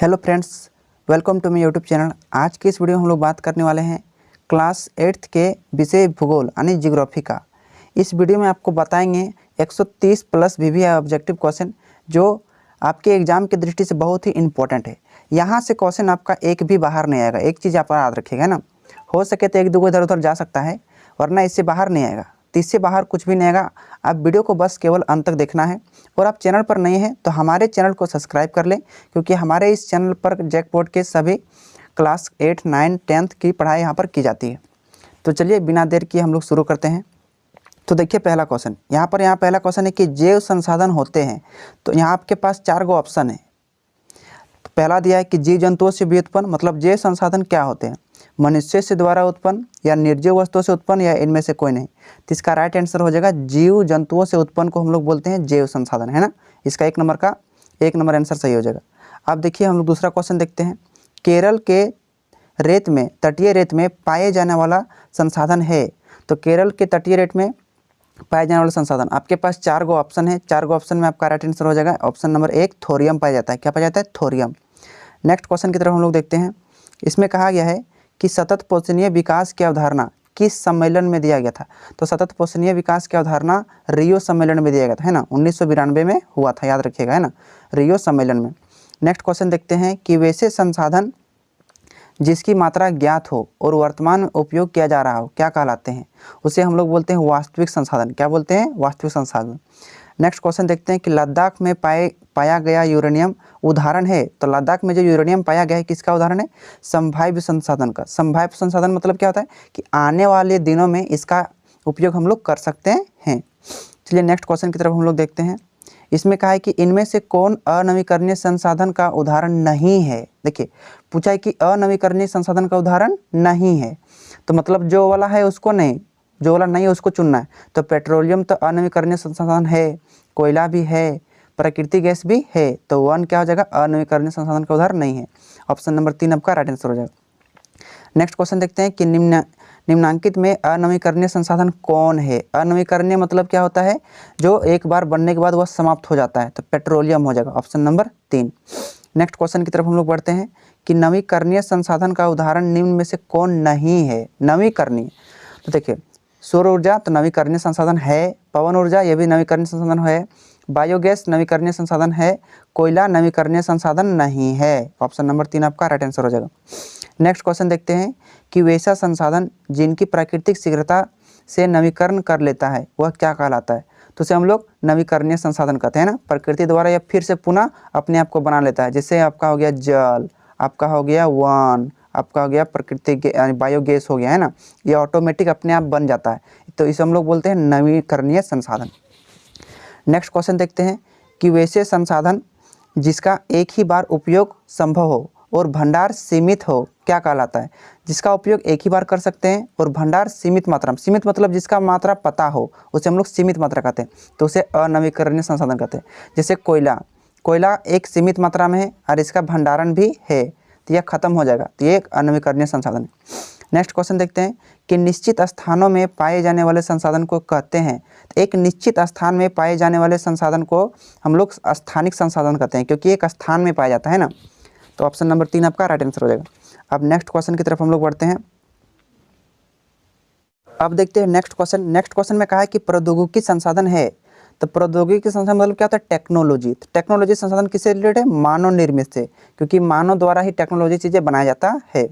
Hello friends, welcome to my YouTube channel. आज की इस वीडियो में हम लोग बात करने वाले हैं क्लास 8th के विषय भूगोल यानी जियोग्राफी का। इस वीडियो में आपको बताएंगे 130 प्लस वीवीआई ऑब्जेक्टिव क्वेश्चन जो आपके एग्जाम की दृष्टि से बहुत ही इंपॉर्टेंट है। यहाँ से क्वेश्चन आपका एक भी बाहर नहीं आएगा। एक चीज़ आप याद रखिएगा ना, हो सके तो एक दो इधर उधर जा सकता है, वरना इससे बाहर नहीं आएगा। तो इससे बाहर कुछ भी नहीं आएगा। आप वीडियो को बस केवल अंत तक देखना है। और आप चैनल पर नए हैं तो हमारे चैनल को सब्सक्राइब कर लें, क्योंकि हमारे इस चैनल पर जैकपॉट के सभी क्लास 8, 9, 10th की पढ़ाई यहाँ पर की जाती है। तो चलिए बिना देर किए हम लोग शुरू करते हैं। तो देखिए पहला क्वेश्चन, यहाँ पहला क्वेश्चन है कि जैव संसाधन होते हैं। तो यहाँ आपके पास 4 गो ऑप्शन है। तो पहला दिया है कि जीव जंतुओं से व्युत्पन्न, मतलब जैव संसाधन क्या होते हैं? मनुष्य से द्वारा उत्पन्न या निर्जीव वस्तुओं से उत्पन्न या इनमें से कोई नहीं। तो इसका राइट आंसर हो जाएगा जीव जंतुओं से उत्पन्न को हम लोग बोलते हैं जैव संसाधन, है ना। इसका एक नंबर आंसर सही हो जाएगा। अब देखिए हम लोग दूसरा क्वेश्चन देखते हैं। केरल के रेत में, तटीय रेत में पाए जाने वाला संसाधन है। तो केरल के तटीय रेत में पाए जाने वाला संसाधन, आपके पास 4 गो ऑप्शन है। 4 गो ऑप्शन में आपका राइट आंसर हो जाएगा ऑप्शन नंबर 1 थोरियम पाया जाता है। क्या पाया जाता है? थोरियम। नेक्स्ट क्वेश्चन की तरफ हम लोग देखते हैं। इसमें कहा गया है कि सतत पोषणीय विकास की अवधारणा किस सम्मेलन में दिया गया था? तो सतत पोषणीय विकास की अवधारणा रियो सम्मेलन में दिया गया था, है ना। 1992 में हुआ था, याद रखिएगा, है ना, रियो सम्मेलन में। नेक्स्ट क्वेश्चन देखते हैं कि वैसे संसाधन जिसकी मात्रा ज्ञात हो और वर्तमान में उपयोग किया जा रहा हो क्या कहलाते हैं? उसे हम लोग बोलते हैं वास्तविक संसाधन। क्या बोलते हैं? वास्तविक संसाधन। नेक्स्ट क्वेश्चन देखते हैं कि लद्दाख में पाया गया यूरेनियम उदाहरण है। तो लद्दाख में जो यूरेनियम पाया गया है किसका उदाहरण है? संभाव्य संसाधन का। संभाव्य संसाधन मतलब क्या होता है कि आने वाले दिनों में इसका उपयोग हम लोग कर सकते हैं। चलिए नेक्स्ट क्वेश्चन की तरफ हम लोग देखते हैं। इसमें कहा है कि इनमें से कौन अनवीकरणीय संसाधन का उदाहरण नहीं है? देखिए पूछा है कि अनवीकरणीय संसाधन का उदाहरण नहीं है, तो मतलब जो वाला है उसको नहीं, जो वाला नहीं है उसको चुनना है। तो पेट्रोलियम तो अनवीकरणीय संसाधन है, कोयला भी है, प्राकृतिक गैस भी है। तो 1 क्या हो जाएगा? अनवीकरणीय संसाधन का उदाहरण नहीं है। ऑप्शन नंबर 3 आपका राइट आंसर हो जाएगा। नेक्स्ट क्वेश्चन देखते हैं कि निम्नांकित में अनवीकरणीय संसाधन कौन है? अनवीकरणीय मतलब क्या होता है? जो एक बार बनने के बाद वह समाप्त हो जाता है। तो पेट्रोलियम हो जाएगा ऑप्शन नंबर 3। नेक्स्ट क्वेश्चन की तरफ हम लोग बढ़ते हैं कि नवीकरणीय संसाधन का उदाहरण निम्न में से कौन नहीं है? नवीकरणीय, तो देखिए सौर ऊर्जा तो नवीकरणीय संसाधन है, पवन ऊर्जा ये भी नवीकरणीय संसाधन है, बायोगैस नवीकरणीय संसाधन है, कोयला नवीकरणीय संसाधन नहीं है। ऑप्शन नंबर 3 आपका राइट आंसर हो जाएगा। नेक्स्ट क्वेश्चन देखते हैं कि वैसा संसाधन जिनकी प्राकृतिक शीघ्रता से नवीकरण कर लेता है वह क्या कहलाता है? तो उसे हम लोग नवीकरणीय संसाधन कहते हैं ना। प्रकृति द्वारा या फिर से पुनः अपने आप को बना लेता है। जैसे आपका हो गया जल, आपका हो गया वन, आपका हो गया प्राकृतिक बायोगैस हो गया, है ना। ये ऑटोमेटिक अपने आप बन जाता है, तो इसे हम लोग बोलते हैं नवीकरणीय संसाधन। नेक्स्ट क्वेश्चन देखते हैं कि वैसे संसाधन जिसका एक ही बार उपयोग संभव हो और भंडार सीमित हो क्या कहलाता है? जिसका उपयोग एक ही बार कर सकते हैं और भंडार सीमित मात्रा में, सीमित मतलब जिसका मात्रा पता हो उसे हम लोग सीमित मात्रा कहते हैं, तो उसे अनवीकरणीय संसाधन कहते हैं। जैसे कोयला एक सीमित मात्रा में है और इसका भंडारण भी है, तो यह खत्म हो जाएगा, तो ये एक अनवीकरणीय संसाधन है। नेक्स्ट क्वेश्चन देखते हैं कि निश्चित स्थानों में पाए जाने वाले संसाधन को कहते हैं। तो एक निश्चित स्थान में पाए जाने वाले संसाधन को हम लोग स्थानिक संसाधन कहते हैं, क्योंकि एक स्थान में पाया जाता है ना। तो ऑप्शन नंबर 3 आपका राइट आंसर हो जाएगा। अब नेक्स्ट क्वेश्चन की तरफ हम लोग बढ़ते हैं। अब देखते हैं नेक्स्ट क्वेश्चन में कहा है कि प्रौद्योगिकी संसाधन है। तो प्रौद्योगिकी संसाधन मतलब क्या होता है? टेक्नोलॉजी। तो टेक्नोलॉजी संसाधन किससे रिलेटेड है? मानव निर्मित से, क्योंकि मानव द्वारा ही टेक्नोलॉजी चीज़ें बनाया जाता है।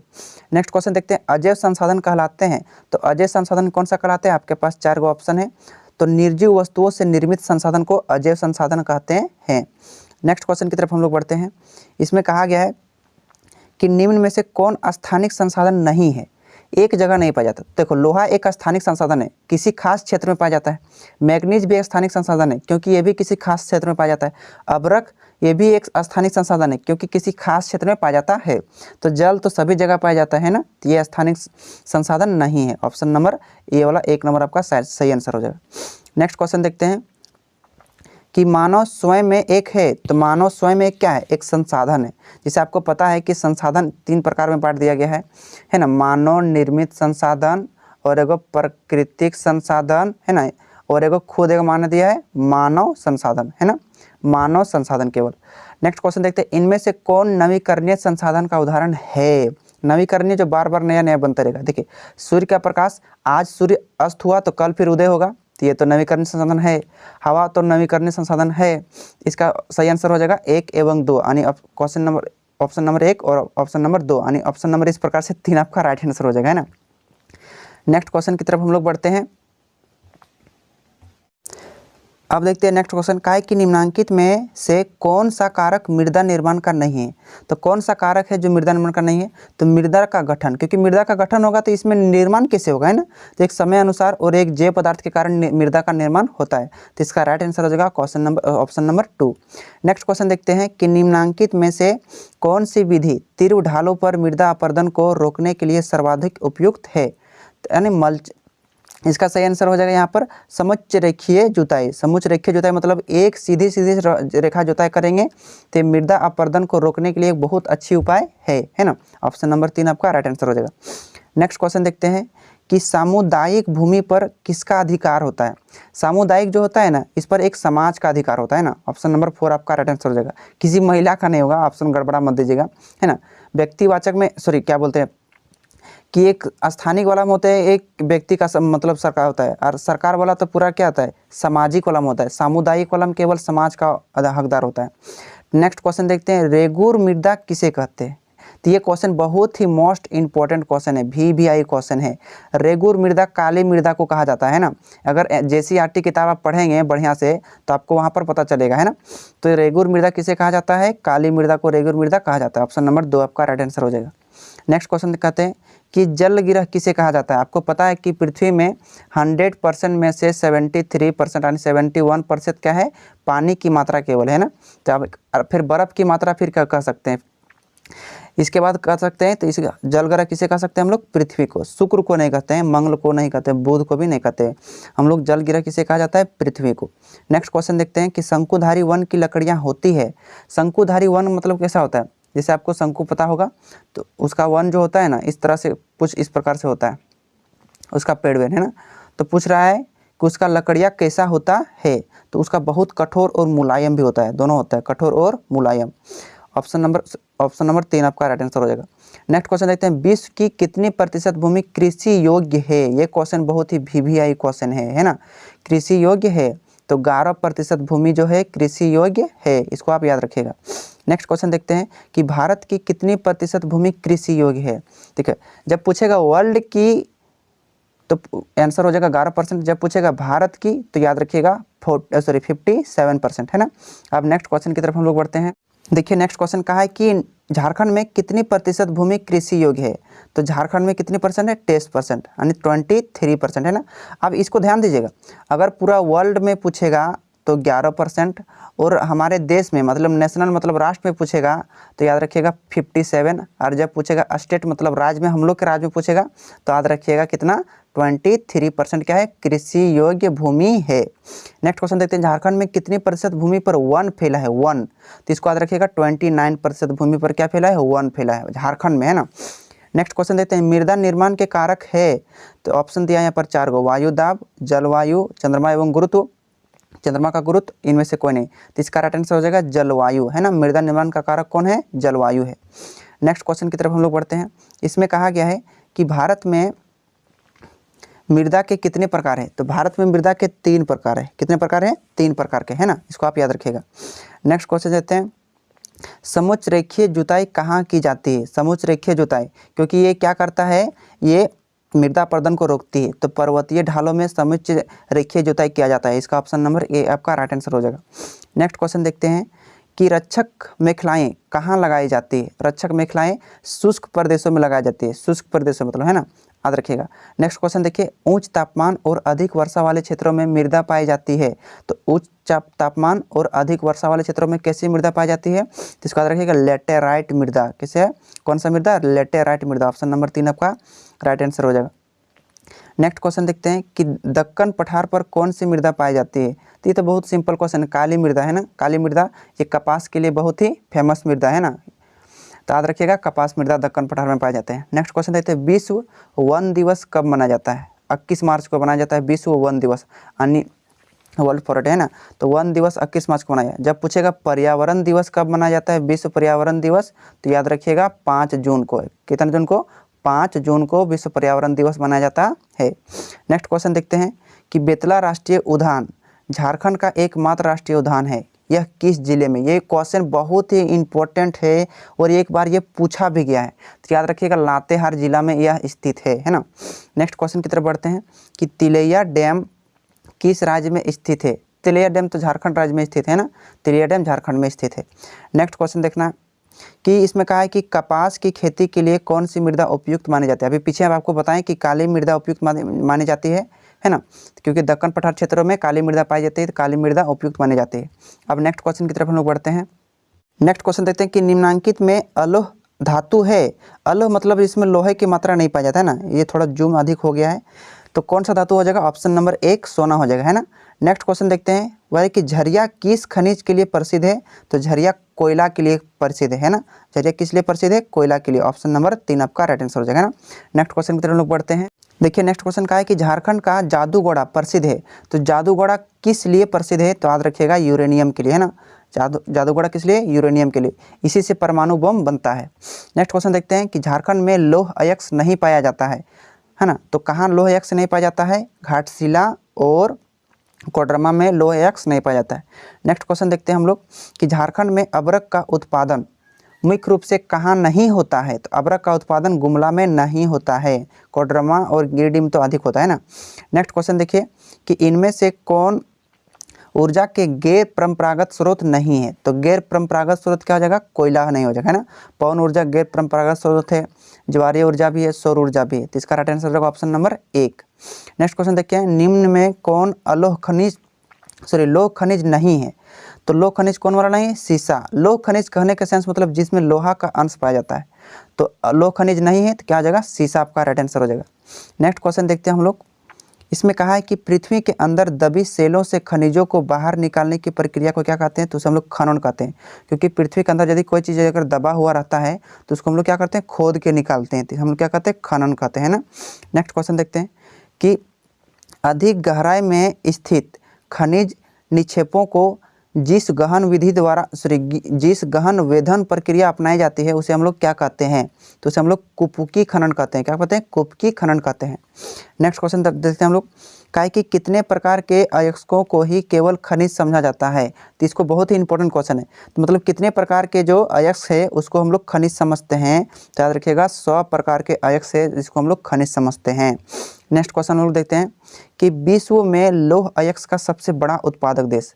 नेक्स्ट क्वेश्चन देखते हैं अजैव संसाधन कहलाते हैं। तो अजैव संसाधन कौन सा कहलाते हैं? आपके पास 4 गो ऑप्शन है। तो निर्जीव वस्तुओं से निर्मित संसाधन को अजैव संसाधन कहते हैं। नेक्स्ट क्वेश्चन की तरफ हम लोग बढ़ते हैं। इसमें कहा गया है कि निम्न में से कौन स्थानिक संसाधन नहीं है? एक जगह नहीं पाया जाता। देखो लोहा एक स्थानिक संसाधन है, किसी खास क्षेत्र में पाया जाता है। मैग्नीज भी एक स्थानिक संसाधन है, क्योंकि ये भी किसी खास क्षेत्र में पाया जाता है। अभ्रक ये भी एक स्थानिक संसाधन है, क्योंकि किसी खास क्षेत्र में पाया जाता है। तो जल तो सभी जगह पाया जाता है ना, तो ये स्थानिक संसाधन नहीं है। ऑप्शन नंबर ये वाला 1 नंबर आपका सही आंसर हो जाएगा। नेक्स्ट क्वेश्चन देखते हैं कि मानव स्वयं में एक है। तो मानव स्वयं में एक क्या है? एक संसाधन है। जैसे आपको पता है कि संसाधन 3 प्रकार में बांट दिया गया है ना। मानव निर्मित संसाधन और एगो प्राकृतिक संसाधन, है ना, और एगो खुद एक मान दिया है मानव संसाधन, है ना। मानव संसाधन केवल। नेक्स्ट क्वेश्चन देखते हैं, इनमें से कौन नवीकरणीय संसाधन का उदाहरण है। नवीकरणीय जो बार बार नया नया बनता रहेगा। देखिए, सूर्य का प्रकाश, आज सूर्य अस्त हुआ तो कल फिर उदय होगा, तो ये तो नवीकरणीय संसाधन है। हवा तो नवीकरणीय संसाधन है। इसका सही आंसर हो जाएगा 1 एवं 2, यानी ऑप्शन नंबर 1 और ऑप्शन नंबर 2, यानी ऑप्शन नंबर इस प्रकार से 3 आपका राइट आंसर हो जाएगा, है ना। नेक्स्ट क्वेश्चन की तरफ हम लोग बढ़ते हैं। अब देखते हैं नेक्स्ट क्वेश्चन, काय की निम्नांकित में से कौन सा कारक मृदा निर्माण का नहीं है। तो कौन सा कारक है जो मृदा निर्माण का नहीं है, तो मृदा का गठन, क्योंकि मृदा का गठन होगा तो इसमें निर्माण कैसे होगा, है ना। तो एक समय अनुसार और एक जैव पदार्थ के कारण मृदा का निर्माण होता है। तो इसका राइट आंसर हो जाएगा ऑप्शन नंबर 2। नेक्स्ट क्वेश्चन देखते हैं कि निम्नांकित में से कौन सी विधि तीव्र ढालों पर मृदा अपरदन को रोकने के लिए सर्वाधिक उपयुक्त है, यानी मल्च। इसका सही आंसर हो जाएगा यहाँ पर समुच्च रेखीय जुताई। समुच्च रेखीय जुताई मतलब एक सीधी रेखा जुताई करेंगे तो मृदा अपरदन को रोकने के लिए एक बहुत अच्छी उपाय है ना। ऑप्शन नंबर 3 आपका राइट आंसर हो जाएगा। नेक्स्ट क्वेश्चन देखते हैं कि सामुदायिक भूमि पर किसका अधिकार होता है। सामुदायिक जो होता है ना, इस पर एक समाज का अधिकार होता है ना। ऑप्शन नंबर 4 आपका राइट आंसर हो जाएगा। किसी महिला का नहीं होगा, ऑप्शन गड़बड़ा मत दीजिएगा, है ना। व्यक्तिवाचक में क्या बोलते हैं कि एक स्थानिक वाला में होता है, एक व्यक्ति का मतलब सरकार होता है, और सरकार वाला तो पूरा क्या होता है, सामाजिक वाला में होता है। सामुदायिक वाला में केवल समाज का हकदार होता है। नेक्स्ट क्वेश्चन देखते हैं, रेगुर मृदा किसे कहते हैं। तो ये क्वेश्चन बहुत ही मोस्ट इंपॉर्टेंट क्वेश्चन है, VVI क्वेश्चन है। रेगुर मृदा काली मृदा को कहा जाता है ना। अगर JCERT किताब आप पढ़ेंगे बढ़िया से तो आपको वहाँ पर पता चलेगा, है ना। तो रेगुर मृदा किसे कहा जाता है, काली मृदा को रेगुर मृदा कहा जाता है। ऑप्शन नंबर 2 आपका राइट आंसर हो जाएगा। नेक्स्ट क्वेश्चन कहते हैं कि जलगिरह किसे कहा जाता है। आपको पता है कि पृथ्वी में 100% में से 73% यानी 71% क्या है, पानी की मात्रा केवल, है ना। तो अब फिर बर्फ़ की मात्रा फिर क्या कह सकते हैं, इसके बाद कह सकते हैं। तो इस जलग्रह किसे कह सकते हैं हम लोग, पृथ्वी को। शुक्र को नहीं कहते हैं, मंगल को नहीं कहते, बुध को भी नहीं कहते हैं हम लोग। जलग्रह किसे कहा जाता है, पृथ्वी को। नेक्स्ट क्वेश्चन देखते हैं कि शंकुधारी वन की लकड़ियाँ होती है। शंकुधारी वन मतलब कैसा होता है, जैसे आपको शंकु पता होगा तो उसका वन जो होता है ना, इस तरह से कुछ इस प्रकार से होता है उसका पेड़ वेड़, है ना। तो पूछ रहा है कि उसका लकड़ियाँ कैसा होता है, तो उसका बहुत कठोर और मुलायम भी होता है, दोनों होता है, कठोर और मुलायम। ऑप्शन नंबर 3 आपका राइट आंसर हो जाएगा। नेक्स्ट क्वेश्चन देखते हैं, विश्व की कितनी प्रतिशत भूमि कृषि योग्य है। ये क्वेश्चन बहुत ही VVI क्वेश्चन है ना। कृषि योग्य है तो 11% भूमि जो है कृषि योग्य है, इसको आप याद रखिएगा। नेक्स्ट क्वेश्चन देखते हैं कि भारत की कितनी प्रतिशत भूमि कृषि योग्य है। ठीक है, जब पूछेगा वर्ल्ड की तो आंसर हो जाएगा 11%। जब पूछेगा भारत की तो याद रखिएगा 57%, है ना। अब नेक्स्ट क्वेश्चन की तरफ हम लोग बढ़ते हैं। देखिए नेक्स्ट क्वेश्चन कहा है कि झारखंड में कितनी प्रतिशत भूमि कृषि योग्य है। तो झारखंड में कितनी परसेंट है, 23%, यानी 23%, है ना। अब इसको ध्यान दीजिएगा, अगर पूरा वर्ल्ड में पूछेगा तो 11%, और हमारे देश में मतलब नेशनल मतलब राष्ट्र में पूछेगा तो याद रखिएगा 57, और जब पूछेगा स्टेट मतलब राज्य में, हम लोग के राज्य में पूछेगा तो याद रखिएगा कितना, 23% क्या है, कृषि योग्य भूमि है। नेक्स्ट क्वेश्चन देखते हैं, झारखंड में कितनी प्रतिशत भूमि पर वन फैला है, वन। तो इसको याद रखिएगा 29% भूमि पर क्या फैला है, वन फैला है झारखंड में, है ना। नेक्स्ट क्वेश्चन देखते हैं, मृदा निर्माण के कारक है। तो ऑप्शन दिया यहाँ पर 4 गो, वायु दाब, जलवायु, चंद्रमा एवं गुरुत्व। चंद्रमा का गुरुत्व, इनमें से कोई नहीं। तो इसका राइट आंसर हो जाएगा जलवायु, है ना। मृदा निर्माण का कारक कौन है, जलवायु है। नेक्स्ट क्वेश्चन की तरफ हम लोग बढ़ते हैं। इसमें कहा गया है कि भारत में मृदा के कितने प्रकार हैं। तो भारत में मृदा के 3 प्रकार है। कितने प्रकार हैं, 3 प्रकार के, है ना। इसको आप याद रखिएगा। नेक्स्ट क्वेश्चन देते हैं, समुच्च रेखीय जुताई कहाँ की जाती है। समुच्च रेखीय जुताई, क्योंकि ये क्या करता है, ये मृदा अपरदन को रोकती है, तो पर्वतीय ढालों में समुच्च रेखीय जुताई किया जाता है। इसका ऑप्शन नंबर ए आपका राइट आंसर हो जाएगा। नेक्स्ट क्वेश्चन देखते हैं कि रक्षक मेखलाएं कहाँ लगाई जाती है। रक्षक मेखलाएं शुष्क प्रदेशों में लगाई जाती है। शुष्क प्रदेशों मतलब, है ना, याद रखिएगा। नेक्स्ट क्वेश्चन देखिए, उच्च तापमान और अधिक वर्षा वाले क्षेत्रों में मृदा पाई जाती है। तो उच्च तापमान और अधिक वर्षा वाले क्षेत्रों में कैसी मृदा पाई जाती है, तो इसको याद रखिएगा, लेटेराइट मृदा। कैसे है, कौन सा मृदा, लेटेराइट मृदा। ऑप्शन नंबर 3 आपका राइट आंसर हो जाएगा। नेक्स्ट क्वेश्चन देखते हैं कि दक्कन पठार पर कौन सी मृदा पाई जाती है। तो ये तो बहुत सिंपल क्वेश्चन है, काली मृदा, है ना। काली मृदा ये कपास के लिए बहुत ही फेमस मृदा है ना। तो याद रखिएगा, कपास मृदा दक्कन पठार में पाए जाते हैं। नेक्स्ट क्वेश्चन देखते हैं, विश्व वन दिवस कब मनाया जाता है। 21 मार्च को मनाया जाता है विश्व वन दिवस, यानी वर्ल्ड फॉरेस्ट है ना। तो वन दिवस 21 मार्च को मनाया। जब पूछेगा पर्यावरण दिवस कब मनाया जाता है, विश्व पर्यावरण दिवस, तो याद रखिएगा 5 जून को। कितने जून को? 5 जून को विश्व पर्यावरण दिवस मनाया जाता है। नेक्स्ट क्वेश्चन देखते हैं कि बेतला राष्ट्रीय उद्यान झारखंड का एकमात्र राष्ट्रीय उद्यान है, यह किस जिले में? ये क्वेश्चन बहुत ही इम्पोर्टेंट है और एक बार ये पूछा भी गया है, तो याद रखिएगा लातेहार जिला में यह स्थित है ना। नेक्स्ट क्वेश्चन की तरफ बढ़ते हैं कि तिलैया डैम किस राज्य में स्थित है? तिलैया डैम तो झारखंड राज्य में स्थित है ना, तिलैया डैम झारखंड में स्थित है। नेक्स्ट क्वेश्चन देखना कि इसमें कहा है कि कपास की खेती के लिए कौन सी मृदा उपयुक्त मानी जाती है। अभी पीछे हम आपको बताएं कि काली मृदा उपयुक्त मानी जाती है ना, क्योंकि दक्कन पठार क्षेत्रों में काली मृदा पाई जाती है, तो काली मृदा उपयुक्त मानी जाती है। अब नेक्स्ट क्वेश्चन की तरफ हम लोग बढ़ते हैं। नेक्स्ट क्वेश्चन देखते हैं कि निम्नांकित में अलोह धातु है। अलोह मतलब इसमें लोहे की मात्रा नहीं पाया जाता है ना, ये थोड़ा जूम अधिक हो गया है, तो कौन सा धातु हो जाएगा? ऑप्शन नंबर 1 सोना हो जाएगा, है ना। नेक्स्ट क्वेश्चन देखते हैं वह कि झरिया किस खनिज के लिए प्रसिद्ध है? तो झरिया कोयला के लिए प्रसिद्ध है ना। झरिया किस लिए प्रसिद्ध है? कोयला के लिए। ऑप्शन नंबर 3 आपका राइट आंसर हो जाएगा ना। नेक्स्ट क्वेश्चन की तरफ लोग बढ़ते हैं। देखिए नेक्स्ट क्वेश्चन का है कि झारखंड का जादूगोड़ा प्रसिद्ध है, तो जादूगोड़ा किस लिए प्रसिद्ध है? तो याद रखिएगा यूरेनियम के लिए, है ना। जादूगोड़ा किस लिए? यूरेनियम के लिए, इसी से परमाणु बम बनता है। नेक्स्ट क्वेश्चन देखते हैं कि झारखंड में लौह अयस्क नहीं पाया जाता है ना, तो कहाँ लौह अयस्क नहीं पाया जाता है? घाटशिला और कोडरमा में लौह अयस्क नहीं पाया जाता है। नेक्स्ट क्वेश्चन देखते हैं हम लोग कि झारखंड में अबरक का उत्पादन मुख्य रूप से कहाँ नहीं होता है? तो अबरक का उत्पादन गुमला में नहीं होता है, कोडरमा और गिरिडीह में तो अधिक होता है ना। नेक्स्ट क्वेश्चन देखिए कि इनमें से कौन ऊर्जा के गैर परंपरागत स्रोत नहीं है? तो गैर परंपरागत स्रोत क्या हो जाएगा? कोयला नहीं हो जाएगा, है ना। पवन ऊर्जा गैर परंपरागत स्रोत है, ज्वारीय ऊर्जा भी है, सौर ऊर्जा भी है, तो इसका राइट आंसर हो जाएगा ऑप्शन नंबर 1। नेक्स्ट क्वेश्चन देखिए निम्न में कौन लौह खनिज नहीं है? तो लौह खनिज कौन वाला नहीं है? सीसा। लौह खनिज कहने का सेंस मतलब जिसमें लोहा का अंश पाया जाता है, तो लौह खनिज नहीं है, तो क्या आ जाएगा? सीसा आपका राइट आंसर हो जाएगा। नेक्स्ट क्वेश्चन देखते हैं हम लोग। इसमें कहा है कि पृथ्वी के अंदर दबी सेलों से खनिजों को बाहर निकालने की प्रक्रिया को क्या कहते हैं? तो उसे हम लोग खनन कहते हैं, क्योंकि पृथ्वी के अंदर यदि कोई चीज़ अगर दबा हुआ रहता है तो उसको हम लोग क्या करते हैं? खोद के निकालते हैं, तो हम लोग क्या कहते हैं? खनन कहते हैं ना। नेक्स्ट क्वेश्चन देखते हैं कि अधिक गहराई में स्थित खनिज निक्षेपों को जिस गहन वेधन प्रक्रिया अपनाई जाती है उसे हम लोग क्या कहते हैं? तो उसे हम लोग कुपकी खनन कहते हैं। क्या कहते हैं? कुपकी खनन कहते हैं। नेक्स्ट क्वेश्चन देखते हैं हम लोग का कि कितने प्रकार के अयस्कों को ही केवल खनिज समझा जाता है? तो इसको बहुत ही इंपॉर्टेंट क्वेश्चन है, तो मतलब कितने प्रकार के जो अयस्क है उसको हम लोग खनिज समझते हैं? तो याद रखिएगा 100 प्रकार के अयस्क है जिसको हम लोग खनिज समझते हैं। नेक्स्ट क्वेश्चन हम लोग देखते हैं कि विश्व में लौह अयस्क का सबसे बड़ा उत्पादक देश,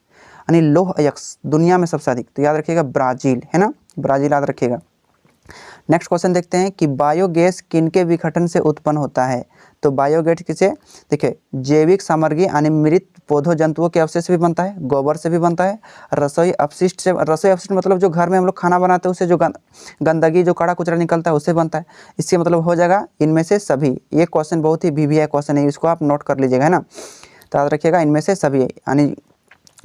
यानी लौह अयस्क दुनिया में सबसे अधिक, तो याद रखिएगा ब्राज़ील, है ना। ब्राज़ील याद रखिएगा। नेक्स्ट क्वेश्चन देखते हैं कि बायोगैस किनके विघटन से उत्पन्न होता है? तो बायोगैस किसे? देखिए जैविक सामग्री यानी मृत पौधों जंतुओं के अवशेष से भी बनता है, गोबर से भी बनता है, रसोई अपशिष्ट से, रसोई अपशिष्ट मतलब जो घर में हम लोग खाना बनाते हैं उससे जो गंदगी जो कड़ा कुचरा निकलता है उससे बनता है। इससे मतलब हो जाएगा इनमें से सभी। ये क्वेश्चन बहुत ही VVI क्वेश्चन है, इसको आप नोट कर लीजिएगा, है ना। तो याद रखिएगा इनमें से सभी, यानी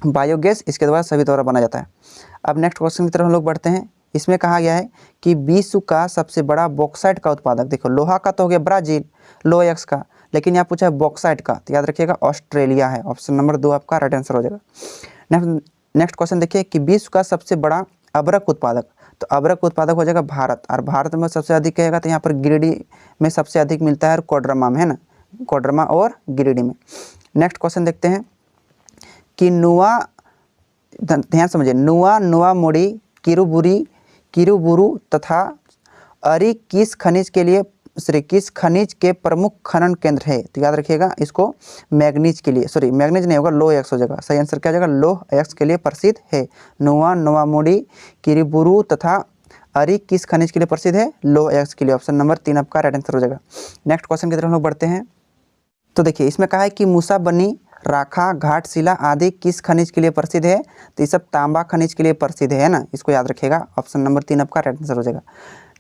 बायोगैस इसके द्वारा सभी द्वारा बना जाता है। अब नेक्स्ट क्वेश्चन की तरफ हम लोग बढ़ते हैं। इसमें कहा गया है कि विश्व का सबसे बड़ा बॉक्साइट का उत्पादक, देखो लोहा का तो हो गया ब्राज़ील, लौह अयस्क का, लेकिन यहाँ पूछा है बॉक्साइट का, तो याद रखिएगा ऑस्ट्रेलिया है। ऑप्शन नंबर 2 आपका राइट आंसर हो जाएगा। नेक्स्ट क्वेश्चन देखिए कि विश्व का सबसे बड़ा अबरक उत्पादक, तो अबरक उत्पादक हो जाएगा भारत, और भारत में सबसे अधिक कहेगा तो यहाँ पर गिरिडीह में सबसे अधिक मिलता है और कोडरमा में, है ना, कोडरमा और गिरिडीह में। नेक्स्ट क्वेश्चन देखते हैं कि नुआ, ध्यान समझिए, नुआ मोड़ी, किरुबुरु तथा अरी किस खनिज के प्रमुख खनन केंद्र है? तो याद रखिएगा इसको मैग्नीज के लिए, सॉरी मैग्नीज नहीं होगा, लौह अयस्क हो जाएगा। सही आंसर क्या हो जाएगा? लौह अयस्क के लिए प्रसिद्ध है। नुआ मोड़ी, किरुबुरु तथा अरी किस खनिज के लिए प्रसिद्ध है? लौह अयस्क के लिए। ऑप्शन नंबर 3 आपका राइट आंसर हो जाएगा। नेक्स्ट क्वेश्चन की तरफ हम लोग बढ़ते हैं। तो देखिए इसमें कहा है कि मूसाबनी, राखा, घाटशिला आदि किस खनिज के लिए प्रसिद्ध है? तो ये सब तांबा खनिज के लिए प्रसिद्ध है ना, इसको याद रखिएगा। ऑप्शन नंबर 3 आपका राइट आंसर हो जाएगा।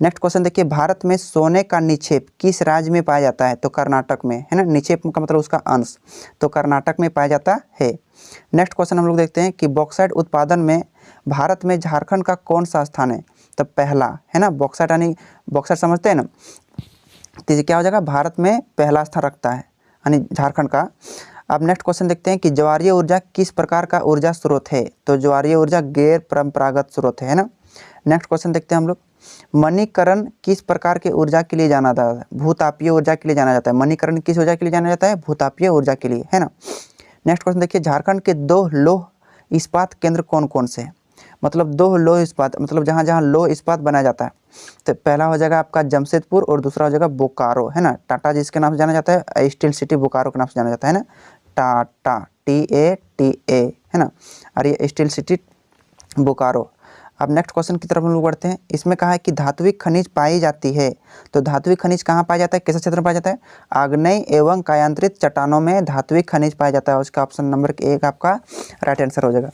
नेक्स्ट क्वेश्चन देखिए भारत में सोने का निक्षेप किस राज्य में पाया जाता है? तो कर्नाटक में, है ना। निक्षेप का मतलब उसका अंश, तो कर्नाटक में पाया जाता है। नेक्स्ट क्वेश्चन हम लोग देखते हैं कि बॉक्साइट उत्पादन में भारत में झारखंड का कौन सा स्थान है? तो पहला, है ना। बॉक्साइट यानी बॉक्साइट समझते हैं ना, तो क्या हो जाएगा? भारत में पहला स्थान रखता है, यानी झारखंड का। अब नेक्स्ट क्वेश्चन देखते हैं कि ज्वारीय ऊर्जा किस प्रकार का ऊर्जा स्रोत है। तो ज्वारीय ऊर्जा गैर परंपरागत स्रोत है ना। नेक्स्ट क्वेश्चन देखते हैं हम लोग, मणिकरण किस प्रकार के ऊर्जा के लिए जाना जाता है। भूतापीय ऊर्जा के लिए जाना जाता है। मणिकरण किस ऊर्जा के लिए जाना जाता है, भूतापीय ऊर्जा के लिए, है ना। नेक्स्ट क्वेश्चन देखिए, झारखंड के 2 लौह इस्पात केंद्र कौन कौन से हैं। मतलब 2 लौह इस्पात, मतलब जहाँ जहाँ लौह इस्पात बनाया जाता है। तो पहला हो जाएगा आपका जमशेदपुर और दूसरा हो जाएगा बोकारो, है ना। टाटा जिसके नाम से जाना जाता है, स्टील सिटी बोकारो के नाम से जाना जाता है ना, टाटा, TATA, है ना। और ये स्टील सिटी बोकारो। अब नेक्स्ट क्वेश्चन की तरफ हम लोग बढ़ते हैं। इसमें कहा है कि धात्विक खनिज पाई जाती है। तो धात्विक खनिज कहाँ पाया जाता है, किस क्षेत्र में पाया जाता है, आग्नेय एवं कायांतरित चट्टानों में धात्विक खनिज पाया जाता है। उसका ऑप्शन नंबर 1 आपका राइट आंसर हो जाएगा।